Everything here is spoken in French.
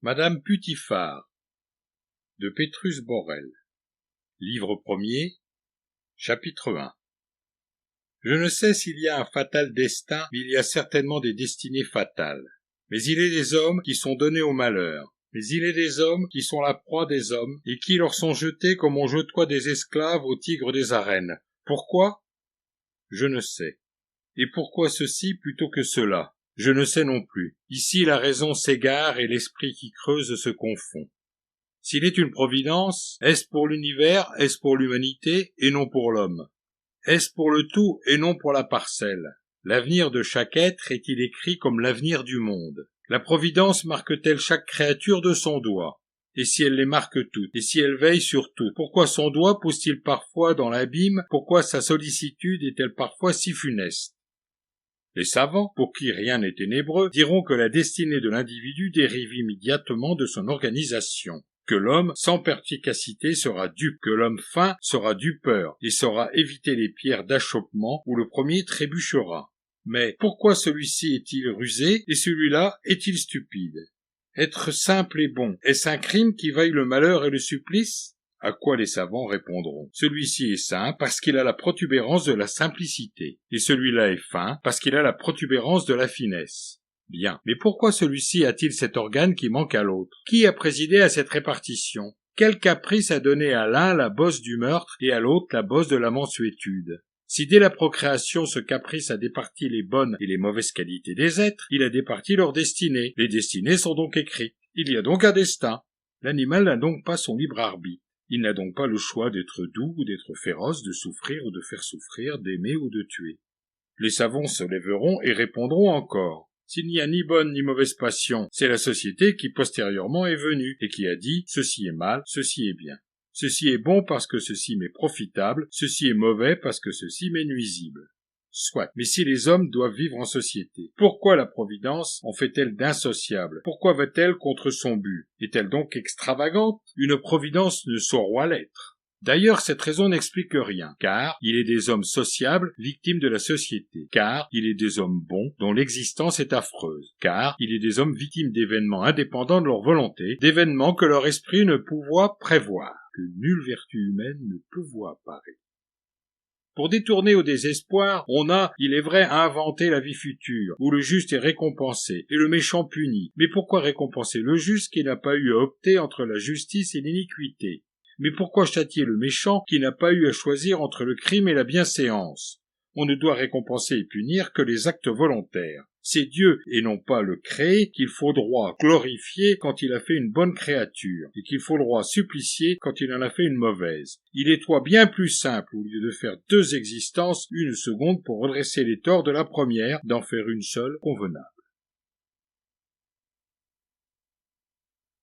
Madame Putiphar de Petrus Borel. Livre premier, chapitre 1. Je ne sais s'il y a un fatal destin, mais il y a certainement des destinées fatales. Mais il est des hommes qui sont donnés au malheur. Mais il est des hommes qui sont la proie des hommes, et qui leur sont jetés comme on jetoie des esclaves aux tigres des arènes. Pourquoi? Je ne sais. Et pourquoi ceci plutôt que cela? Je ne sais non plus. Ici la raison s'égare et l'esprit qui creuse se confond. S'il est une providence, est-ce pour l'univers, est-ce pour l'humanité, et non pour l'homme? Est-ce pour le tout, et non pour la parcelle? L'avenir de chaque être est-il écrit comme l'avenir du monde? La providence marque-t-elle chaque créature de son doigt? Et si elle les marque toutes, et si elle veille sur tout, pourquoi son doigt pousse-t-il parfois dans l'abîme? Pourquoi sa sollicitude est-elle parfois si funeste? Les savants, pour qui rien n'est ténébreux, diront que la destinée de l'individu dérive immédiatement de son organisation, que l'homme sans perspicacité sera dupe, que l'homme fin sera dupeur, et saura éviter les pierres d'achoppement où le premier trébuchera. Mais pourquoi celui-ci est-il rusé, et celui-là est-il stupide? Être simple et bon, est-ce un crime qui vaille le malheur et le supplice? À quoi les savants répondront: celui-ci est simple parce qu'il a la protubérance de la simplicité, et celui-là est fin parce qu'il a la protubérance de la finesse. Bien, mais pourquoi celui-ci a-t-il cet organe qui manque à l'autre? Qui a présidé à cette répartition? Quel caprice a donné à l'un la bosse du meurtre et à l'autre la bosse de la mansuétude? Si dès la procréation ce caprice a départi les bonnes et les mauvaises qualités des êtres, il a départi leur destinée. Les destinées sont donc écrites. Il y a donc un destin. L'animal n'a donc pas son libre arbitre. Il n'a donc pas le choix d'être doux ou d'être féroce, de souffrir ou de faire souffrir, d'aimer ou de tuer. Les savants se lèveront et répondront encore: s'il n'y a ni bonne ni mauvaise passion, c'est la société qui postérieurement est venue, et qui a dit: ceci est mal, ceci est bien. Ceci est bon parce que ceci m'est profitable, ceci est mauvais parce que ceci m'est nuisible. Soit. Mais si les hommes doivent vivre en société, pourquoi la Providence en fait-elle d'insociable? Pourquoi va-t-elle contre son but? Est-elle donc extravagante? Une Providence ne sauroit l'être. D'ailleurs, cette raison n'explique rien, car il est des hommes sociables, victimes de la société, car il est des hommes bons, dont l'existence est affreuse, car il est des hommes victimes d'événements indépendants de leur volonté, d'événements que leur esprit ne pouvoit prévoir, que nulle vertu humaine ne pouvoit parer. Pour détourner au désespoir, on a, il est vrai, inventé la vie future, où le juste est récompensé, et le méchant puni. Mais pourquoi récompenser le juste qui n'a pas eu à opter entre la justice et l'iniquité? Mais pourquoi châtier le méchant qui n'a pas eu à choisir entre le crime et la bienséance? On ne doit récompenser et punir que les actes volontaires. C'est Dieu, et non pas le créé, qu'il faut droit glorifier quand il a fait une bonne créature, et qu'il faut droit supplicier quand il en a fait une mauvaise. Il est toi bien plus simple, au lieu de faire deux existences, une seconde pour redresser les torts de la première, d'en faire une seule convenable.